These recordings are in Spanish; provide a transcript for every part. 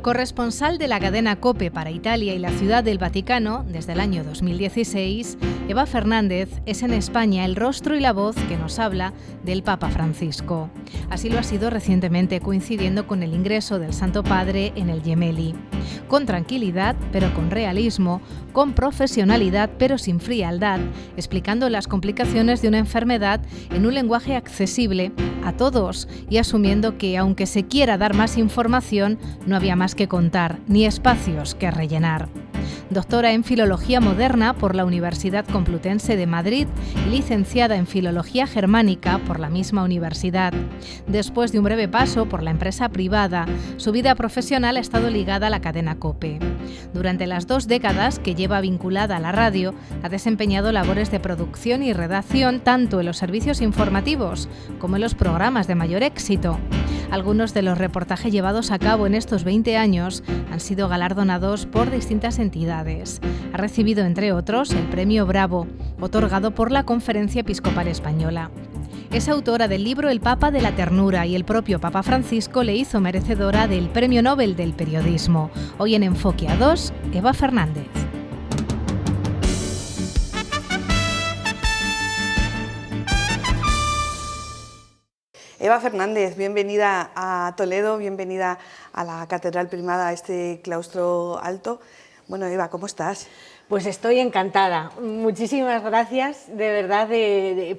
Corresponsal de la cadena COPE para Italia y la Ciudad del Vaticano desde el año 2016, Eva Fernández es en España el rostro y la voz que nos habla del Papa Francisco. Así lo ha sido recientemente, coincidiendo con el ingreso del Santo Padre en el Gemelli. Con tranquilidad, pero con realismo, con profesionalidad, pero sin frialdad, explicando las complicaciones de una enfermedad en un lenguaje accesible a todos y asumiendo que, aunque se quiera dar más información, no había más que contar, ni espacios que rellenar. Doctora en Filología Moderna por la Universidad Complutense de Madrid y licenciada en Filología Germánica por la misma universidad. Después de un breve paso por la empresa privada, su vida profesional ha estado ligada a la cadena COPE. Durante las 2 décadas que lleva vinculada a la radio, ha desempeñado labores de producción y redacción tanto en los servicios informativos como en los programas de mayor éxito. Algunos de los reportajes llevados a cabo en estos 20 años han sido galardonados por distintas entidades. Ha recibido, entre otros, el Premio Bravo, otorgado por la Conferencia Episcopal Española. Es autora del libro El Papa de la Ternura y el propio Papa Francisco le hizo merecedora del Premio Nobel del Periodismo. Hoy en Enfoque a 2, Eva Fernández. Eva Fernández, bienvenida a Toledo, bienvenida a la Catedral Primada, a este claustro alto. Bueno, Eva, ¿cómo estás? Pues estoy encantada. Muchísimas gracias, de verdad, de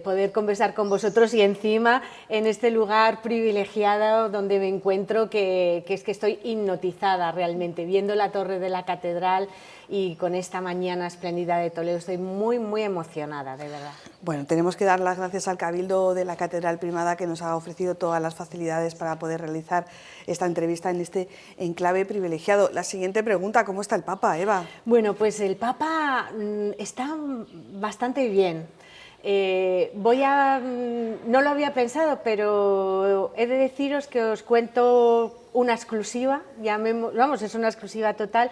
poder conversar con vosotros y encima en este lugar privilegiado donde me encuentro, que es que estoy hipnotizada realmente, viendo la torre de la catedral y con esta mañana espléndida de Toledo. Estoy muy, muy emocionada, de verdad. Bueno, tenemos que dar las gracias al Cabildo de la Catedral Primada, que nos ha ofrecido todas las facilidades para poder realizar esta entrevista en este enclave privilegiado. La siguiente pregunta, ¿cómo está el Papa, Eva? Bueno, pues el Papa está bastante bien. No lo había pensado, pero he de deciros que os cuento una exclusiva, es una exclusiva total,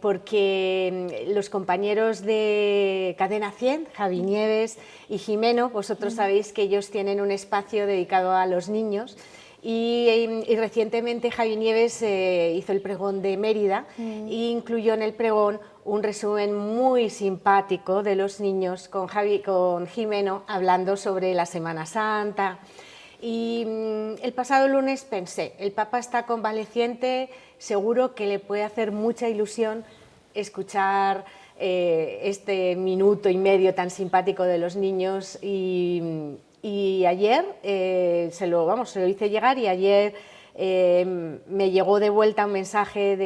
porque los compañeros de Cadena 100, Javi Nieves y Jimeno, vosotros sabéis que ellos tienen un espacio dedicado a los niños y recientemente Javi Nieves hizo el pregón de Mérida e incluyó en el pregón un resumen muy simpático de los niños con Jimeno hablando sobre la Semana Santa. Y el pasado lunes pensé, el Papa está convaleciente, seguro que le puede hacer mucha ilusión escuchar este minuto y medio tan simpático de los niños y ayer se lo hice llegar y ayer me llegó de vuelta un mensaje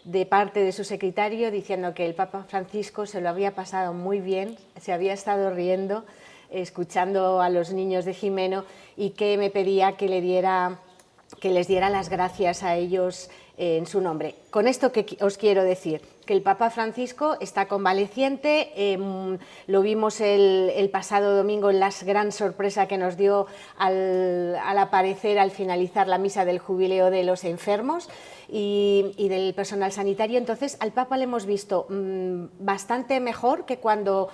de parte de su secretario diciendo que el Papa Francisco se lo había pasado muy bien, se había estado riendo escuchando a los niños de Jimeno y que me pedía que les diera las gracias a ellos en su nombre. Con esto que os quiero decir, que el Papa Francisco está convaleciente, lo vimos el pasado domingo en la gran sorpresa que nos dio al aparecer, al finalizar la misa del jubileo de los enfermos y del personal sanitario. Entonces al Papa le hemos visto bastante mejor que cuando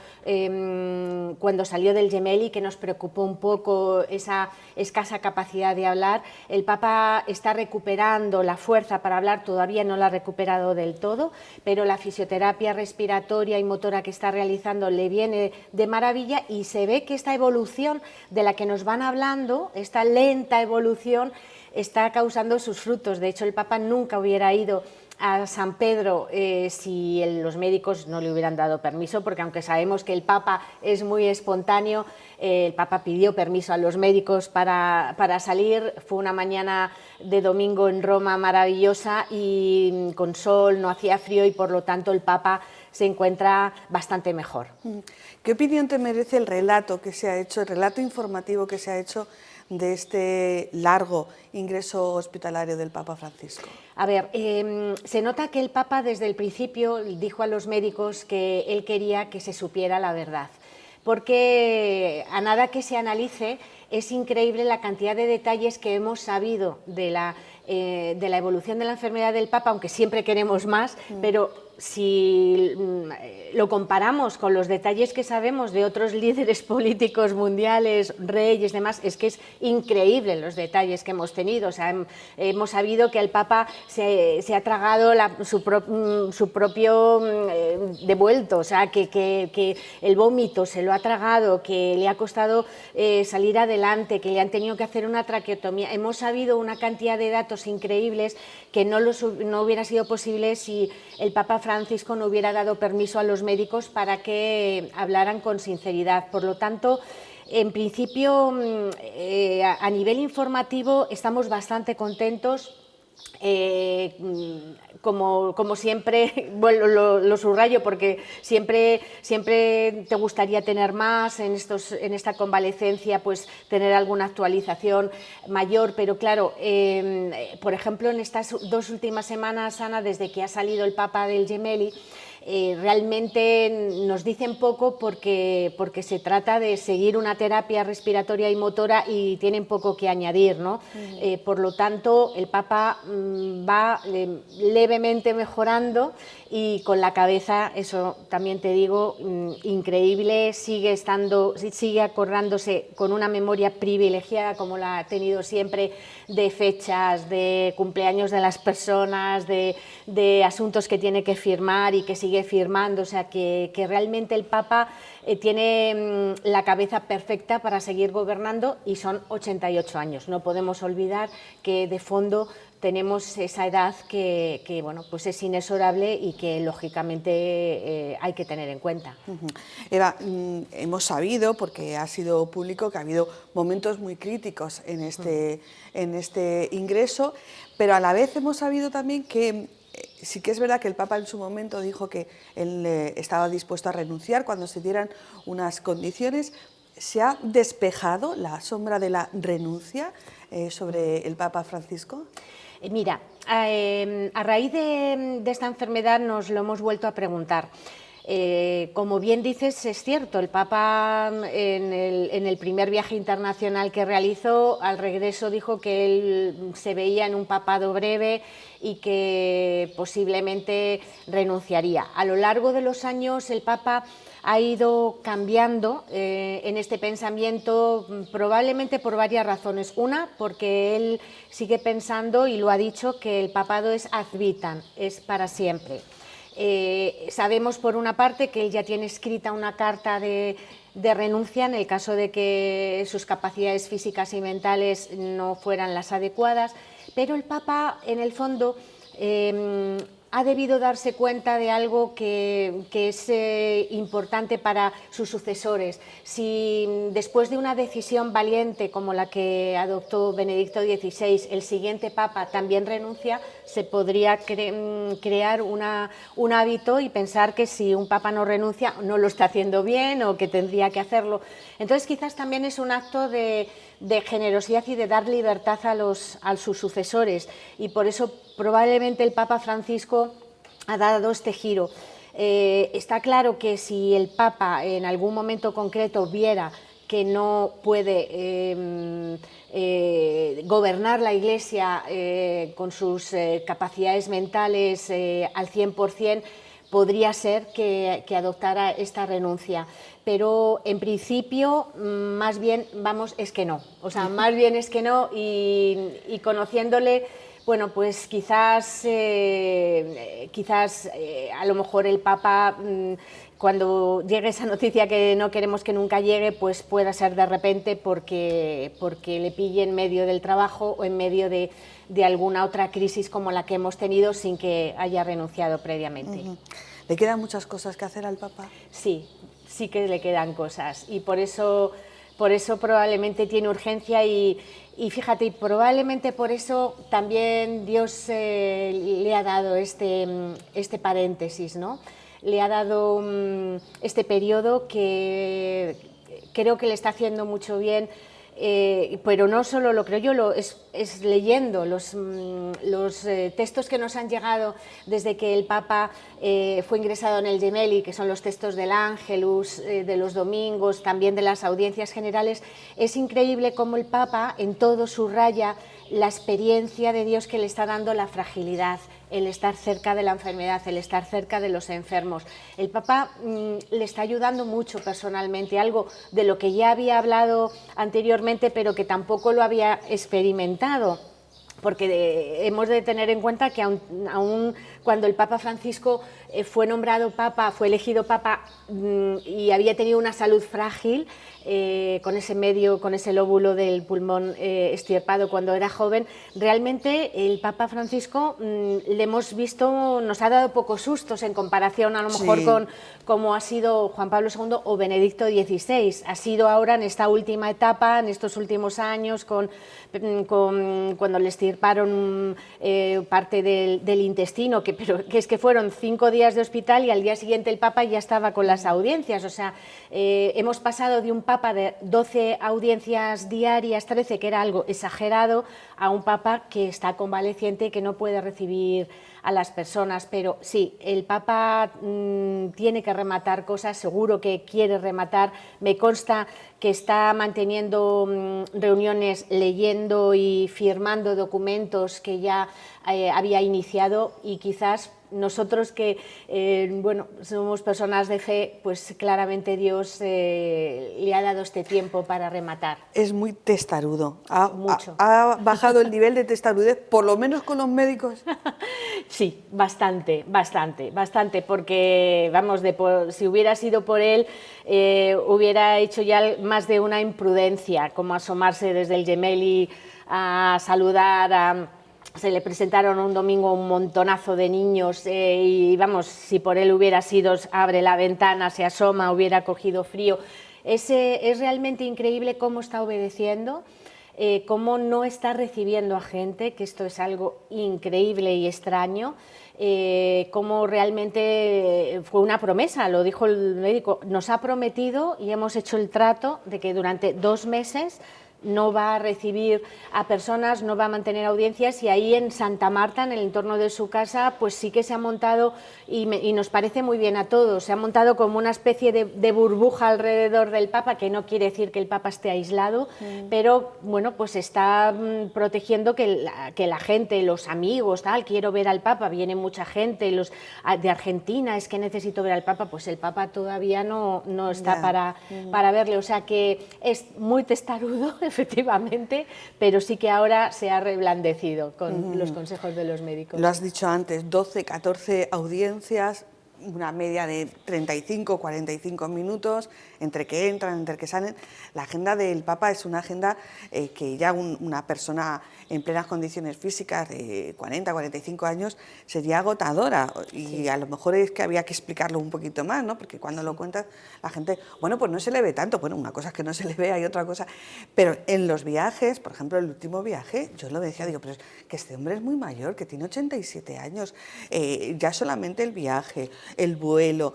salió del Gemelli, que nos preocupó un poco esa escasa capacidad de hablar. El Papa está recuperando la fuerza para hablar, todavía no la ha recuperado del todo, pero la fisioterapia respiratoria y motora que está realizando le viene de maravilla y se ve que esta evolución de la que nos van hablando, esta lenta evolución, está causando sus frutos. De hecho, el Papa nunca hubiera ido a San Pedro si los médicos no le hubieran dado permiso, porque aunque sabemos que el Papa es muy espontáneo, el Papa pidió permiso a los médicos para salir. Fue una mañana de domingo en Roma maravillosa y con sol, no hacía frío y por lo tanto el Papa se encuentra bastante mejor. ¿Qué opinión te merece el relato que se ha hecho, el relato informativo que se ha hecho de este largo ingreso hospitalario del Papa Francisco? A ver, se nota que el Papa desde el principio dijo a los médicos que él quería que se supiera la verdad, porque a nada que se analice es increíble la cantidad de detalles que hemos sabido de la evolución de la enfermedad del Papa, aunque siempre queremos más, pero si lo comparamos con los detalles que sabemos de otros líderes políticos mundiales, reyes, demás, es que es increíble los detalles que hemos tenido. O sea, hemos sabido que el Papa se ha tragado su propio devuelto, o sea, que el vómito se lo ha tragado, que le ha costado salir adelante, que le han tenido que hacer una traqueotomía. Hemos sabido una cantidad de datos increíbles que no hubiera sido posible si el Papa Francisco no hubiera dado permiso a los médicos para que hablaran con sinceridad. Por lo tanto, en principio, a nivel informativo estamos bastante contentos. Como siempre, bueno, lo subrayo porque siempre te gustaría tener más en esta convalecencia, pues tener alguna actualización mayor, pero claro, por ejemplo, en estas 2 últimas semanas, Ana, desde que ha salido el Papa del Gemelli, realmente nos dicen poco porque se trata de seguir una terapia respiratoria y motora y tienen poco que añadir, ¿no? Por lo tanto, el Papa va levemente mejorando y con la cabeza, eso también te digo, increíble, sigue acordándose con una memoria privilegiada como la ha tenido siempre, de fechas, de cumpleaños de las personas, de asuntos que tiene que firmar y que sigue firmando, o sea que realmente el Papa tiene la cabeza perfecta para seguir gobernando y son 88 años. No podemos olvidar que de fondo tenemos esa edad que bueno, pues es inexorable y que lógicamente hay que tener en cuenta. Eva, hemos sabido, porque ha sido público, que ha habido momentos muy críticos en este ingreso, pero a la vez hemos sabido también que sí que es verdad que el Papa en su momento dijo que él estaba dispuesto a renunciar cuando se dieran unas condiciones. ¿Se ha despejado la sombra de la renuncia sobre el Papa Francisco? Mira, a raíz de esta enfermedad nos lo hemos vuelto a preguntar. Como bien dices, es cierto, el Papa en el primer viaje internacional que realizó, al regreso dijo que él se veía en un papado breve y que posiblemente renunciaría. A lo largo de los años el Papa ha ido cambiando en este pensamiento, probablemente por varias razones. Una, porque él sigue pensando, y lo ha dicho, que el papado es ad vitam, es para siempre. Sabemos por una parte que él ya tiene escrita una carta de renuncia en el caso de que sus capacidades físicas y mentales no fueran las adecuadas, pero el Papa en el fondo ha debido darse cuenta de algo que es importante para sus sucesores. Si después de una decisión valiente como la que adoptó Benedicto XVI, el siguiente Papa también renuncia, se podría crear un hábito y pensar que si un Papa no renuncia no lo está haciendo bien o que tendría que hacerlo. Entonces quizás también es un acto de generosidad y de dar libertad a sus sucesores, y por eso probablemente el Papa Francisco ha dado este giro. Está claro que si el Papa en algún momento concreto viera que no puede gobernar la Iglesia con sus capacidades mentales al 100%, podría ser que adoptara esta renuncia. Pero en principio, más bien, es que no. O sea, más bien es que no, y conociéndole, bueno, pues quizás a lo mejor el Papa, cuando llegue esa noticia que no queremos que nunca llegue, pues pueda ser de repente porque le pille en medio del trabajo o en medio de alguna otra crisis como la que hemos tenido sin que haya renunciado previamente. ¿Le quedan muchas cosas que hacer al Papa? Sí, sí que le quedan cosas, y por eso probablemente tiene urgencia, y fíjate, y probablemente por eso también Dios le ha dado este paréntesis, ¿no? Le ha dado este periodo que creo que le está haciendo mucho bien, pero no solo lo creo yo, es es leyendo los textos que nos han llegado desde que el Papa fue ingresado en el Gemelli, que son los textos del Ángelus, de los domingos, también de las audiencias generales. Es increíble cómo el Papa en todo subraya la experiencia de Dios que le está dando la fragilidad, el estar cerca de la enfermedad, el estar cerca de los enfermos. El Papa le está ayudando mucho personalmente, algo de lo que ya había hablado anteriormente, pero que tampoco lo había experimentado, porque hemos de tener en cuenta que aún cuando el Papa Francisco fue nombrado Papa, fue elegido Papa y había tenido una salud frágil, con ese lóbulo del pulmón extirpado cuando era joven, realmente el Papa Francisco le hemos visto, nos ha dado pocos sustos en comparación a lo mejor con como ha sido Juan Pablo II o Benedicto XVI. Ha sido ahora en esta última etapa, en estos últimos años, cuando le extirparon parte del intestino, pero es que fueron 5 días de hospital y al día siguiente el Papa ya estaba con las audiencias. O sea, hemos pasado de un Papa de 12 audiencias diarias, 13, que era algo exagerado, a un Papa que está convaleciente y que no puede recibir a las personas. Pero sí, el Papa tiene que rematar cosas, seguro que quiere rematar. Me consta que está manteniendo reuniones, leyendo y firmando documentos que ya había iniciado, y quizás nosotros que bueno, somos personas de fe, pues claramente Dios le ha dado este tiempo para rematar. Es muy testarudo. Mucho. ¿Ha bajado el nivel de testarudez, por lo menos con los médicos? Sí, bastante, porque vamos, si hubiera sido por él, hubiera hecho ya más de una imprudencia, como asomarse desde el Gemelli a saludar se le presentaron un domingo un montonazo de niños y vamos, si por él hubiera sido, abre la ventana, se asoma, hubiera cogido frío. Es realmente increíble cómo está obedeciendo, cómo no está recibiendo a gente, que esto es algo increíble y extraño, cómo realmente fue una promesa, lo dijo el médico, nos ha prometido y hemos hecho el trato de que durante 2 meses no va a recibir a personas, no va a mantener audiencias, y ahí en Santa Marta, en el entorno de su casa, pues sí que se ha montado, y nos parece muy bien a todos, se ha montado como una especie de burbuja alrededor del Papa, que no quiere decir que el Papa esté aislado, pero bueno, pues está protegiendo que la gente, los amigos, tal, quiero ver al Papa, viene mucha gente, los de Argentina, es que necesito ver al Papa, pues el Papa todavía no está para verle, o sea que es muy testarudo, efectivamente, pero sí que ahora se ha reblandecido con los consejos de los médicos. Lo has dicho antes, 12, 14 audiencias, una media de 35, 45 minutos, entre que entran, entre que salen. La agenda del Papa es una agenda que ya una persona en plenas condiciones físicas de 40, 45 años sería agotadora, y a lo mejor es que había que explicarlo un poquito más, ¿no? Porque cuando lo cuentas la gente, bueno, pues no se le ve tanto, bueno, una cosa es que no se le vea y otra cosa, pero en los viajes, por ejemplo, el último viaje, yo lo decía, digo, pero es que este hombre es muy mayor, que tiene 87 años, ya solamente el viaje, el vuelo.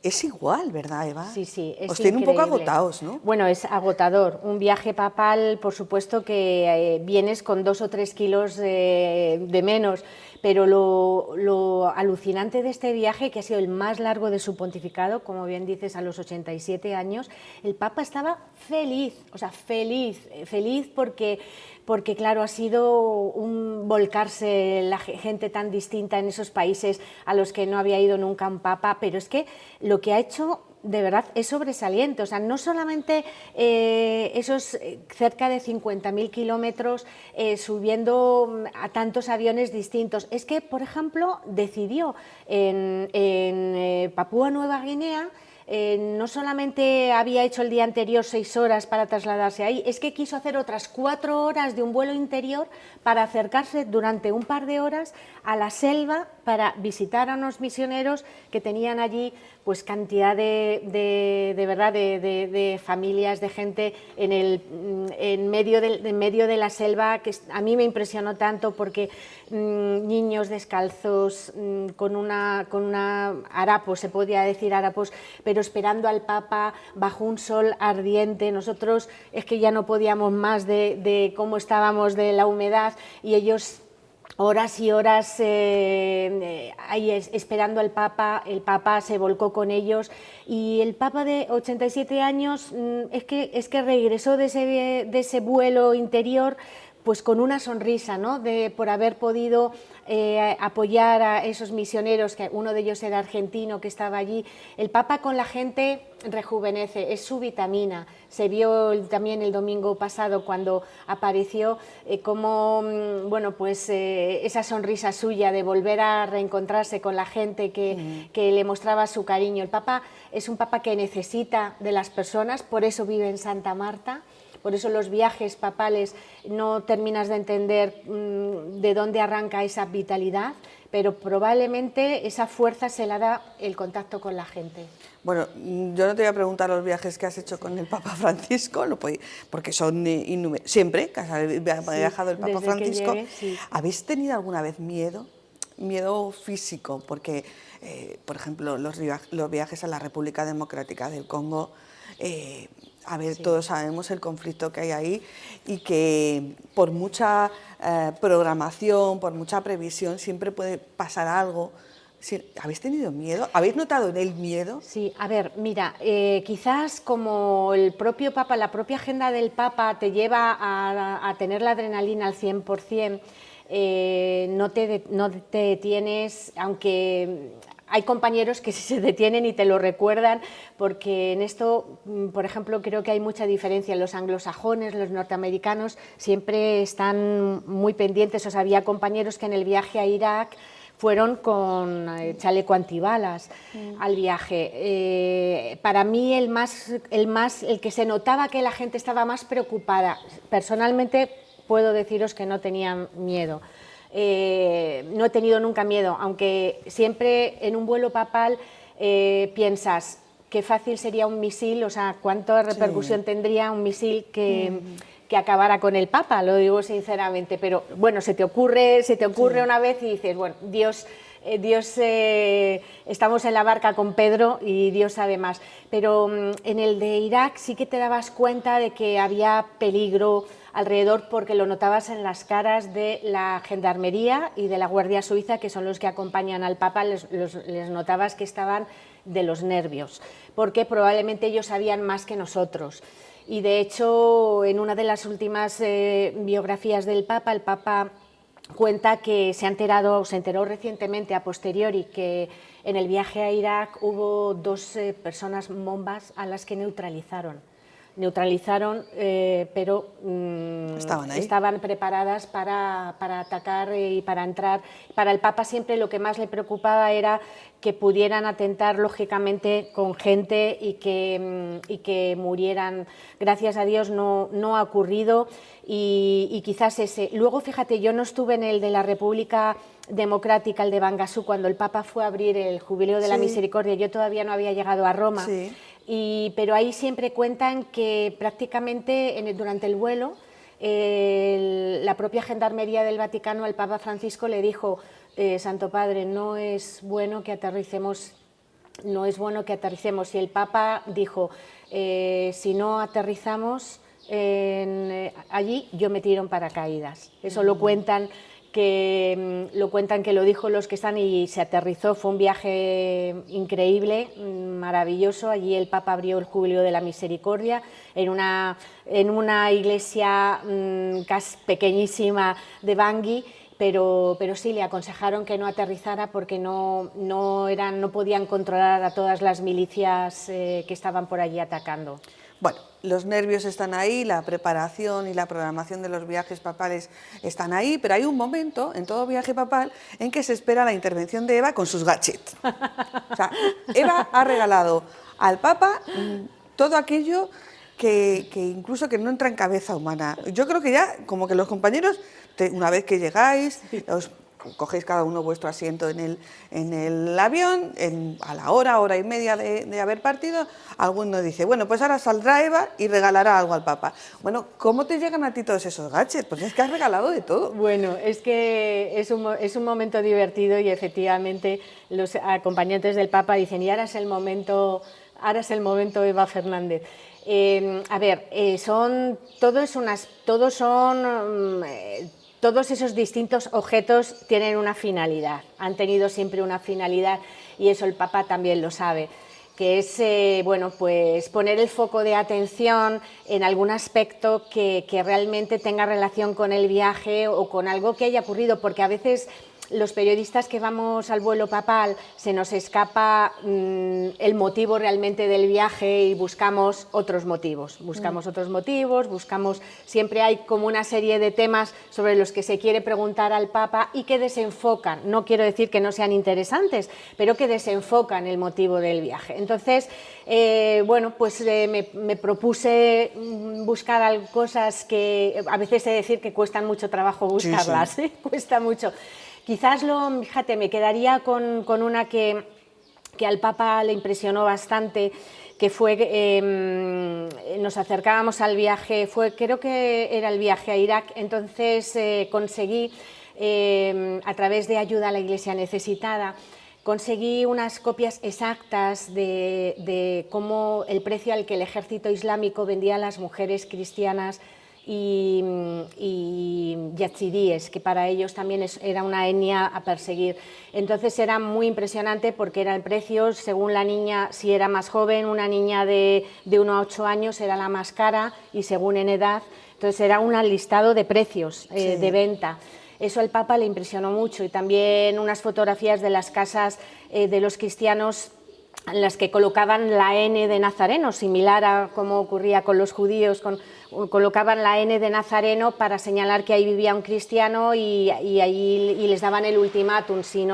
Es igual, ¿verdad, Eva? Sí, sí, es Os tiene un poco increíble. agotados, ¿no? Bueno, es agotador. Un viaje papal, por supuesto que vienes con 2 o 3 kilos de menos, pero lo alucinante de este viaje, que ha sido el más largo de su pontificado, como bien dices, a los 87 años, el Papa estaba feliz, o sea, feliz porque claro, ha sido un volcarse la gente tan distinta en esos países a los que no había ido nunca un Papa, pero es que lo que ha hecho de verdad es sobresaliente, o sea, no solamente esos cerca de 50.000 kilómetros subiendo a tantos aviones distintos, es que, por ejemplo, decidió en Papúa Nueva Guinea, no solamente había hecho el día anterior 6 horas para trasladarse ahí, es que quiso hacer otras 4 horas de un vuelo interior para acercarse durante un par de horas a la selva para visitar a unos misioneros que tenían allí pues cantidad de familias, de gente en medio de la selva, que a mí me impresionó tanto porque niños descalzos, con una harapos, se podía decir harapos, pero esperando al Papa bajo un sol ardiente. Nosotros es que ya no podíamos más de cómo estábamos de la humedad, y ellos horas y horas ahí esperando al Papa. El Papa se volcó con ellos, y el Papa de 87 años es que regresó de ese vuelo interior pues con una sonrisa, ¿no? Por haber podido apoyar a esos misioneros, que uno de ellos era argentino, que estaba allí. El Papa con la gente rejuvenece, es su vitamina. Se vio también el domingo pasado cuando apareció cómo, bueno, pues esa sonrisa suya de volver a reencontrarse con la gente que le mostraba su cariño. El Papa es un Papa que necesita de las personas, por eso vive en Santa Marta. Por eso los viajes papales no terminas de entender de dónde arranca esa vitalidad, pero probablemente esa fuerza se la da el contacto con la gente. Bueno, yo no te voy a preguntar los viajes que has hecho con el Papa Francisco, porque son siempre que ha viajado el Papa Francisco. Llegué, sí. ¿Habéis tenido alguna vez miedo físico? Porque, por ejemplo, los viajes a la República Democrática del Congo, todos sabemos el conflicto que hay ahí, y que por mucha programación, por mucha previsión, siempre puede pasar algo. ¿Habéis tenido miedo? ¿Habéis notado en él miedo? Sí, a ver, mira, quizás como el propio Papa, la propia agenda del Papa te lleva a tener la adrenalina al 100%, no te detienes, aunque hay compañeros que sí se detienen y te lo recuerdan, porque en esto, por ejemplo, creo que hay mucha diferencia. Los anglosajones, los norteamericanos, siempre están muy pendientes. O sea, había compañeros que en el viaje a Irak fueron con chaleco antibalas al viaje. Para mí el que se notaba que la gente estaba más preocupada, personalmente puedo deciros que no tenían miedo. No he tenido nunca miedo, aunque siempre en un vuelo papal piensas qué fácil sería un misil, o sea, cuánta repercusión tendría un misil que acabara con el Papa, lo digo sinceramente, pero bueno, se te ocurre una vez y dices, bueno, Dios, estamos en la barca con Pedro y Dios sabe más. Pero en el de Irak sí que te dabas cuenta de que había peligro alrededor, porque lo notabas en las caras de la Gendarmería y de la Guardia Suiza, que son los que acompañan al Papa. Les notabas que estaban de los nervios, porque probablemente ellos sabían más que nosotros. Y de hecho, en una de las últimas biografías del Papa, el Papa cuenta que se enteró recientemente a posteriori que en el viaje a Irak hubo 2 personas bombas a las que neutralizaron, pero estaban preparadas para atacar y para entrar. Para el Papa siempre lo que más le preocupaba era que pudieran atentar lógicamente con gente y que murieran. Gracias a Dios no ha ocurrido, y quizás ese. Luego, fíjate, yo no estuve en el de la República Democrática, el de Bangasú, cuando el Papa fue a abrir el Jubileo de la Misericordia. Yo todavía no había llegado a Roma. Sí. Pero ahí siempre cuentan que prácticamente durante el vuelo la propia Gendarmería del Vaticano al Papa Francisco le dijo: Santo Padre, no es bueno que aterricemos. Y el Papa dijo: si no aterrizamos allí, yo me tiro en paracaídas. Eso lo cuentan que lo dijo los que están, y se aterrizó. Fue un viaje increíble, maravilloso. Allí el Papa abrió el Jubileo de la Misericordia en una iglesia casi pequeñísima de Bangui, pero sí le aconsejaron que no aterrizara porque no podían controlar a todas las milicias que estaban por allí atacando. Bueno, los nervios están ahí, la preparación y la programación de los viajes papales están ahí, pero hay un momento en todo viaje papal en que se espera la intervención de Eva con sus gadgets. O sea, Eva ha regalado al Papa todo aquello que incluso que no entra en cabeza humana. Yo creo que ya, como que los compañeros, una vez que llegáis, os cogéis cada uno vuestro asiento en el avión, a la hora y media de haber partido, alguno dice, bueno, pues ahora saldrá Eva y regalará algo al Papa. Bueno, ¿cómo te llegan a ti todos esos gadgets? Pues es que has regalado de todo. Bueno, es que es un momento divertido y efectivamente los acompañantes del Papa dicen, y ahora es el momento Eva Fernández. A ver, todos esos distintos objetos tienen una finalidad, han tenido siempre una finalidad y eso el Papa también lo sabe, que es bueno, pues poner el foco de atención en algún aspecto que realmente tenga relación con el viaje o con algo que haya ocurrido, porque a veces los periodistas que vamos al vuelo papal se nos escapa el motivo realmente del viaje y buscamos otros motivos. Siempre hay como una serie de temas sobre los que se quiere preguntar al Papa y que desenfocan, no quiero decir que no sean interesantes, pero que desenfocan el motivo del viaje. Entonces, bueno, pues me propuse buscar cosas que a veces he de decir que cuestan mucho trabajo buscarlas, sí. Cuesta mucho. Quizás fíjate, me quedaría con una que al Papa le impresionó bastante, que fue, nos acercábamos al viaje, creo que era el viaje a Irak, entonces conseguí, a través de ayuda a la Iglesia necesitada, conseguí unas copias exactas de cómo el precio al que el ejército islámico vendía a las mujeres cristianas y yazidíes, que para ellos también era una etnia a perseguir. Entonces era muy impresionante porque era el precio, según la niña, si era más joven, una niña de 1 a 8 años era la más cara y según en edad, entonces era un listado de precios de venta. Eso al Papa le impresionó mucho y también unas fotografías de las casas de los cristianos en las que colocaban la N de Nazareno, similar a como ocurría con los judíos, colocaban la N de Nazareno para señalar que ahí vivía un cristiano y les daban el ultimátum, si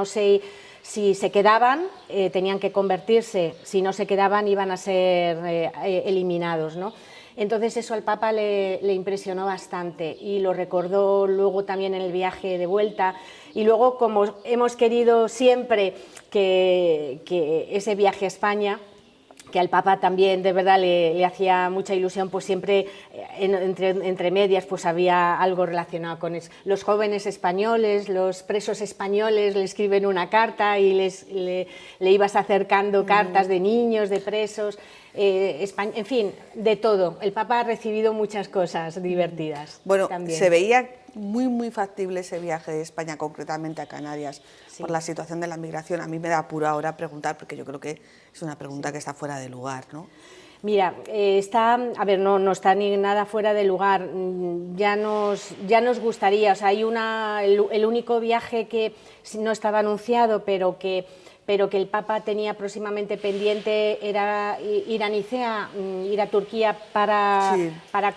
se quedaban tenían que convertirse, si no se quedaban iban a ser eliminados, ¿no? Entonces eso al Papa le impresionó bastante y lo recordó luego también en el viaje de vuelta. Y luego, como hemos querido siempre que ese viaje a España, que al Papa también de verdad le hacía mucha ilusión, pues siempre entre medias pues había algo relacionado con eso. Los jóvenes españoles, los presos españoles le escriben una carta y le ibas acercando cartas de niños, de presos, en fin, de todo. El Papa ha recibido muchas cosas divertidas. Bueno, también. Se veía muy factible ese viaje de España, concretamente a Canarias, por la situación de la migración. A mí me da apuro ahora preguntar, porque yo creo que es una pregunta que está fuera de lugar, ¿no? Mira, no está ni nada fuera de lugar, ya nos gustaría, o sea, hay el único viaje que no estaba anunciado, pero que el Papa tenía próximamente pendiente era ir a Nicea, ir a Turquía para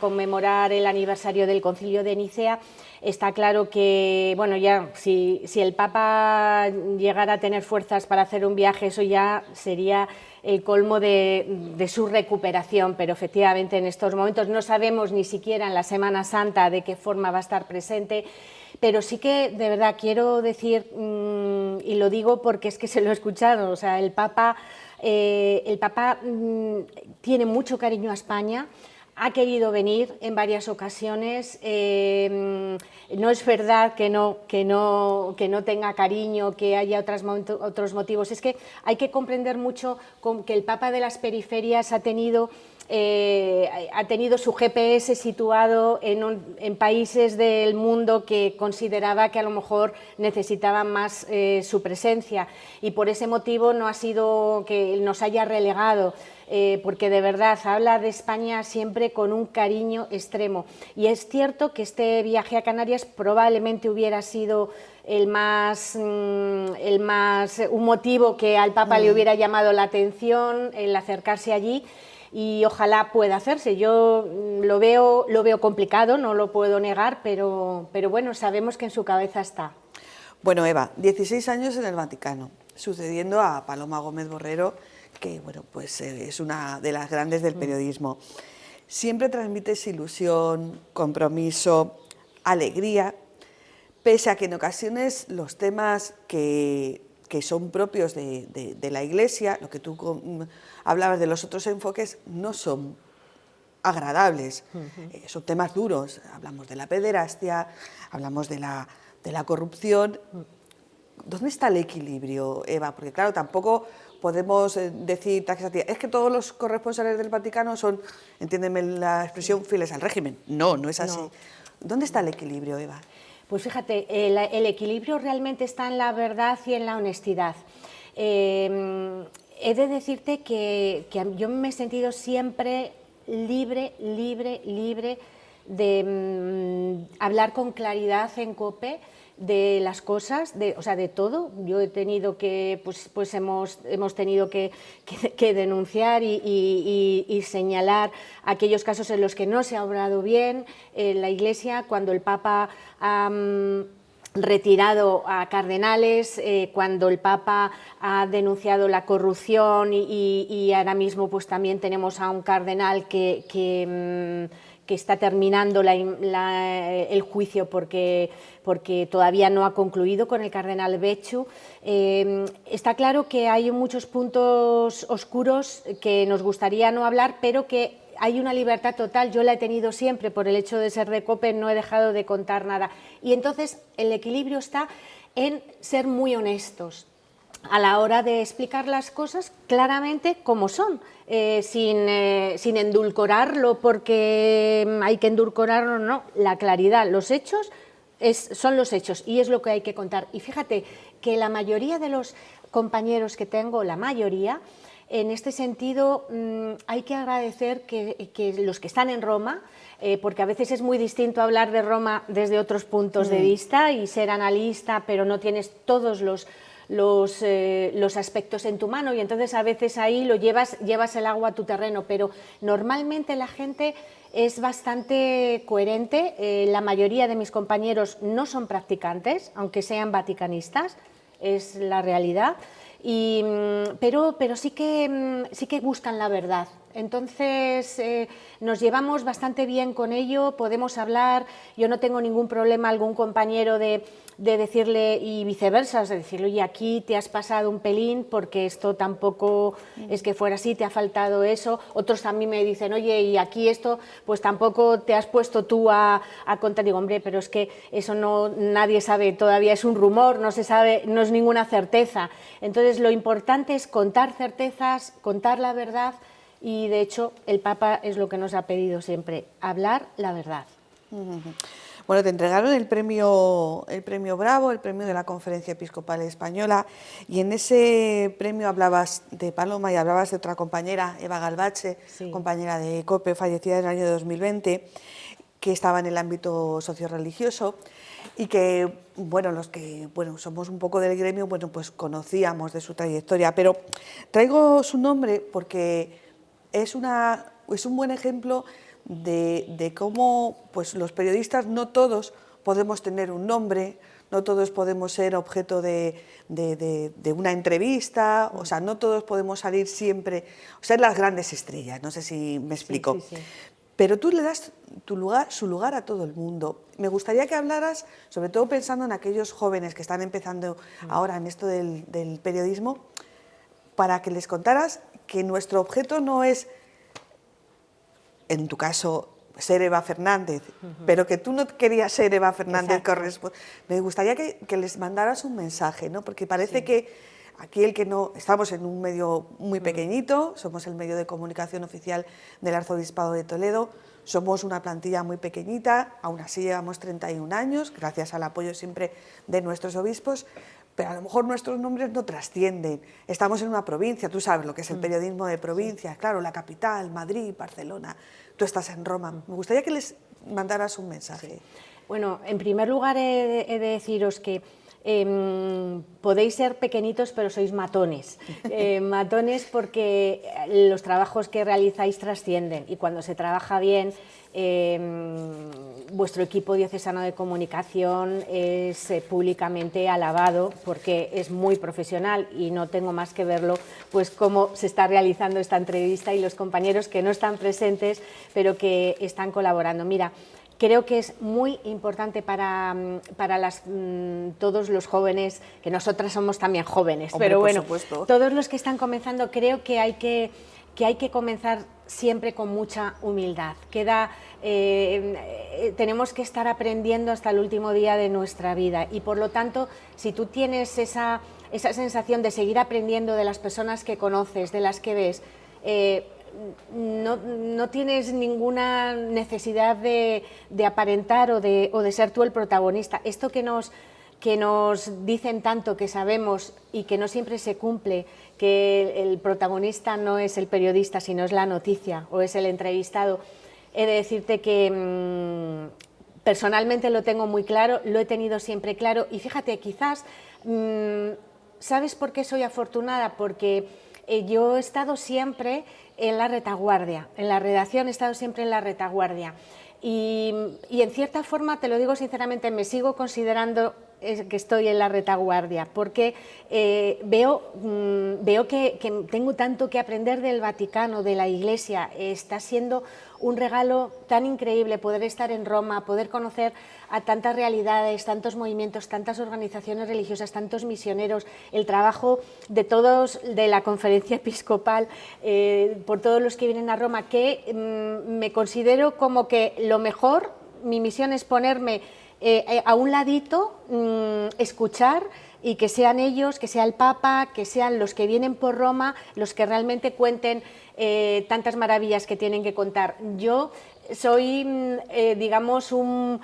conmemorar el aniversario del Concilio de Nicea. Está claro que, bueno, ya si el Papa llegara a tener fuerzas para hacer un viaje, eso ya sería el colmo de su recuperación, pero efectivamente en estos momentos no sabemos ni siquiera en la Semana Santa de qué forma va a estar presente. Pero sí que, de verdad, quiero decir, y lo digo porque es que se lo he escuchado, o sea, el Papa tiene mucho cariño a España, ha querido venir en varias ocasiones, no es verdad que no tenga cariño, que haya otros motivos, es que hay que comprender mucho que el Papa de las periferias ha tenido su GPS situado en países del mundo que consideraba que a lo mejor necesitaban más su presencia y por ese motivo no ha sido que nos haya relegado, porque de verdad habla de España siempre con un cariño extremo y es cierto que este viaje a Canarias probablemente hubiera sido un motivo que al Papa le hubiera llamado la atención el acercarse allí. Y ojalá pueda hacerse. Yo lo veo complicado, no lo puedo negar, pero bueno, sabemos que en su cabeza está. Bueno, Eva, 16 años en el Vaticano, sucediendo a Paloma Gómez Borrero, que bueno, pues es una de las grandes del periodismo. Siempre transmites ilusión, compromiso, alegría, pese a que en ocasiones los temas que son propios de la Iglesia, lo que tú hablabas de los otros enfoques, no son agradables, son temas duros, hablamos de la pederastia, hablamos de la corrupción. ¿Dónde está el equilibrio, Eva? Porque claro, tampoco podemos decir taxativamente, es que todos los corresponsales del Vaticano son, entiéndeme la expresión, fieles al régimen. No, no es así. No. ¿Dónde está el equilibrio, Eva? Pues fíjate, el equilibrio realmente está en la verdad y en la honestidad. He de decirte que yo me he sentido siempre libre de hablar con claridad en COPE de las cosas, o sea, de todo. Yo he tenido que, pues hemos tenido que denunciar y señalar aquellos casos en los que no se ha obrado bien en la Iglesia, cuando el Papa ha retirado a cardenales, cuando el Papa ha denunciado la corrupción y ahora mismo pues también tenemos a un cardenal que está terminando el juicio porque todavía no ha concluido con el cardenal Becciu. Está claro que hay muchos puntos oscuros que nos gustaría no hablar, pero que hay una libertad total. Yo la he tenido siempre, por el hecho de ser de COPE, no he dejado de contar nada. Y entonces el equilibrio está en ser muy honestos a la hora de explicar las cosas claramente como son, sin endulcorarlo porque hay que endulcorarlo, no, la claridad, los hechos son los hechos y es lo que hay que contar. Y fíjate que la mayoría de los compañeros que tengo, la mayoría, en este sentido hay que agradecer que los que están en Roma, porque a veces es muy distinto hablar de Roma desde otros puntos de vista y ser analista, pero no tienes todos los aspectos en tu mano y entonces a veces ahí llevas el agua a tu terreno, pero normalmente la gente es bastante coherente. La mayoría de mis compañeros no son practicantes, aunque sean vaticanistas, es la realidad. Pero sí que buscan la verdad. Entonces nos llevamos bastante bien con ello, podemos hablar, yo no tengo ningún problema, algún compañero de decirle, y viceversa, de decirle, oye, aquí te has pasado un pelín porque esto tampoco es que fuera así, te ha faltado eso. Otros también me dicen, oye, y aquí esto, pues tampoco te has puesto tú a contar. Digo, hombre, pero es que eso nadie sabe, todavía es un rumor, no se sabe, no es ninguna certeza. Entonces lo importante es contar certezas, contar la verdad. Y de hecho el Papa es lo que nos ha pedido siempre, hablar la verdad. Bueno, te entregaron el premio Bravo, el premio de la Conferencia Episcopal Española, y en ese premio hablabas de Paloma y hablabas de otra compañera, Eva Galvache, sí, compañera de COPE, fallecida en el año 2020, que estaba en el ámbito socio-religioso y que, bueno, los que somos un poco del gremio, bueno, pues conocíamos de su trayectoria, pero traigo su nombre porque es un buen ejemplo de cómo pues, los periodistas no todos podemos tener un nombre, no todos podemos ser objeto de una entrevista, o sea, no todos podemos salir siempre, ser las grandes estrellas, no sé si me explico. Sí, sí, sí. Pero tú le das su lugar a todo el mundo. Me gustaría que hablaras, sobre todo pensando en aquellos jóvenes que están empezando ahora en esto del periodismo, para que les contaras que nuestro objeto no es, en tu caso, ser Eva Fernández, pero que tú no querías ser Eva Fernández. Me gustaría que les mandaras un mensaje, ¿no? Porque parece que aquí estamos en un medio muy pequeñito, somos el medio de comunicación oficial del Arzobispado de Toledo, somos una plantilla muy pequeñita, aún así llevamos 31 años, gracias al apoyo siempre de nuestros obispos, pero a lo mejor nuestros nombres no trascienden. Estamos en una provincia, tú sabes lo que es el periodismo de provincias, claro, la capital, Madrid, Barcelona, tú estás en Roma. Me gustaría que les mandaras un mensaje. Bueno, en primer lugar he de deciros que podéis ser pequeñitos, pero sois matones. Matones porque los trabajos que realizáis trascienden y cuando se trabaja bien, vuestro equipo diocesano de comunicación es públicamente alabado porque es muy profesional y no tengo más que verlo pues cómo se está realizando esta entrevista y los compañeros que no están presentes pero que están colaborando. Mira, creo que es muy importante para todos los jóvenes, que nosotras somos también jóvenes, hombre, pero por bueno, supuesto. todos los que están comenzando, creo que hay que comenzar siempre con mucha humildad. Tenemos que estar aprendiendo hasta el último día de nuestra vida y por lo tanto, si tú tienes esa sensación de seguir aprendiendo de las personas que conoces, de las que ves, no tienes ninguna necesidad de aparentar o de ser tú el protagonista. Esto que nos dicen tanto, que sabemos y que no siempre se cumple, que el protagonista no es el periodista, sino es la noticia o es el entrevistado. He de decirte que personalmente lo tengo muy claro, lo he tenido siempre claro y fíjate, quizás, ¿sabes por qué soy afortunada? Porque yo he estado siempre en la retaguardia, en la redacción he estado siempre en la retaguardia y en cierta forma, te lo digo sinceramente, me sigo considerando que estoy en la retaguardia, porque veo que tengo tanto que aprender del Vaticano, de la Iglesia. Está siendo un regalo tan increíble poder estar en Roma, poder conocer a tantas realidades, tantos movimientos, tantas organizaciones religiosas, tantos misioneros, el trabajo de todos, de la conferencia episcopal, por todos los que vienen a Roma, que me considero como que lo mejor, mi misión es ponerme a un ladito, escuchar y que sean ellos, que sea el Papa, que sean los que vienen por Roma, los que realmente cuenten tantas maravillas que tienen que contar. Yo soy, digamos, un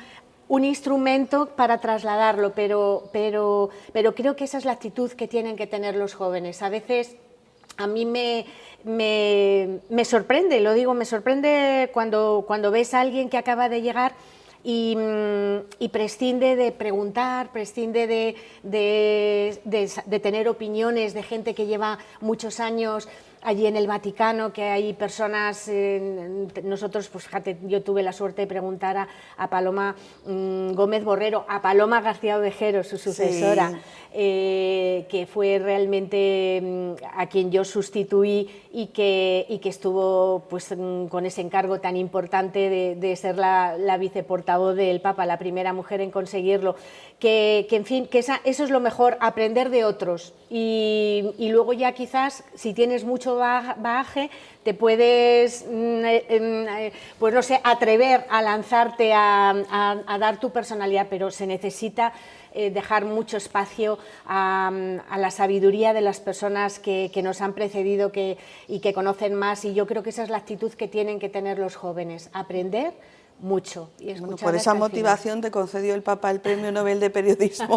instrumento para trasladarlo, pero creo que esa es la actitud que tienen que tener los jóvenes. A veces a mí me sorprende, lo digo, me sorprende cuando ves a alguien que acaba de llegar y prescinde de preguntar, prescinde de tener opiniones de gente que lleva muchos años allí en el Vaticano, que hay personas, nosotros, pues fíjate, yo tuve la suerte de preguntar a Paloma Gómez Borrero, a Paloma García Ovejero, su sucesora, sí. Que fue realmente a quien yo sustituí y que estuvo pues, con ese encargo tan importante de ser la viceportavoz del Papa, la primera mujer en conseguirlo, que en fin, que eso es lo mejor, aprender de otros y luego ya quizás, si tienes mucho bagaje, te puedes, pues no sé, atrever a lanzarte a dar tu personalidad, pero se necesita dejar mucho espacio a la sabiduría de las personas que nos han precedido y que conocen más, y yo creo que esa es la actitud que tienen que tener los jóvenes, aprender mucho. Y bueno, por esa motivación te concedió el Papa el Premio Nobel de Periodismo,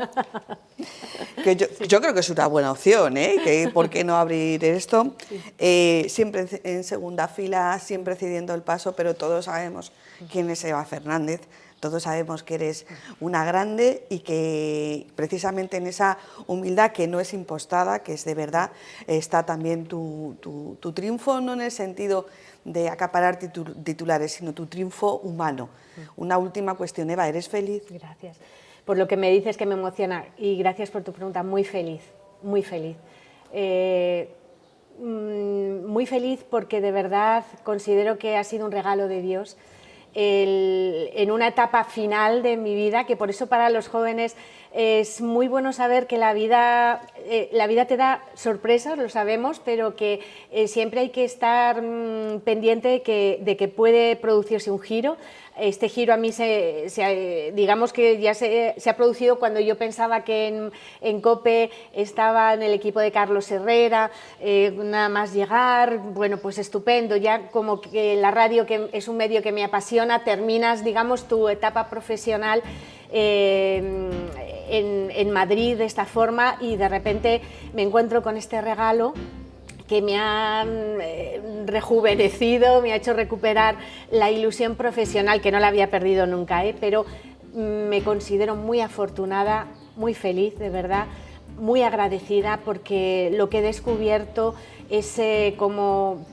que yo creo que es una buena opción, ¿eh? Que ¿por qué no abrir esto? Siempre en segunda fila, siempre cediendo el paso, pero todos sabemos quién es Eva Fernández, todos sabemos que eres una grande y que precisamente en esa humildad que no es impostada, que es de verdad, está también tu triunfo, no en el sentido de acaparar titulares, sino tu triunfo humano. Una última cuestión, Eva, ¿eres feliz? Gracias. Por lo que me dices que me emociona y gracias por tu pregunta, muy feliz, muy feliz. Muy feliz porque de verdad considero que ha sido un regalo de Dios en una etapa final de mi vida, que por eso para los jóvenes es muy bueno saber que la vida te da sorpresas, lo sabemos, pero que siempre hay que estar pendiente de que puede producirse un giro. Este giro a mí digamos que ya se ha producido cuando yo pensaba que en COPE estaba en el equipo de Carlos Herrera, nada más llegar, bueno, pues estupendo, ya como que la radio, que es un medio que me apasiona, terminas, digamos, tu etapa profesional en Madrid de esta forma y de repente me encuentro con este regalo que me ha rejuvenecido, me ha hecho recuperar la ilusión profesional, que no la había perdido nunca, pero me considero muy afortunada, muy feliz, de verdad, muy agradecida porque lo que he descubierto es como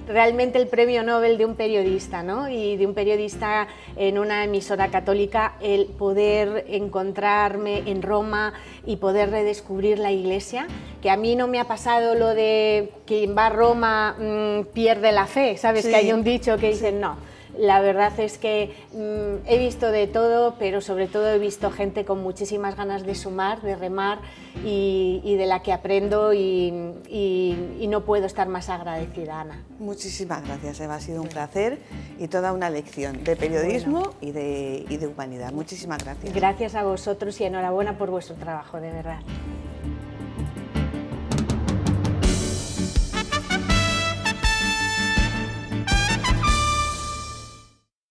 realmente el premio Nobel de un periodista, ¿no? Y de un periodista en una emisora católica, el poder encontrarme en Roma y poder redescubrir la Iglesia, que a mí no me ha pasado lo de quien va a Roma pierde la fe, ¿sabes? Sí. Que hay un dicho que dicen no. La verdad es que he visto de todo, pero sobre todo he visto gente con muchísimas ganas de sumar, de remar y de la que aprendo y no puedo estar más agradecida, Ana. Muchísimas gracias, Eva, ha sido un placer y toda una lección de periodismo y de humanidad. Muchísimas gracias. Gracias a vosotros y enhorabuena por vuestro trabajo, de verdad.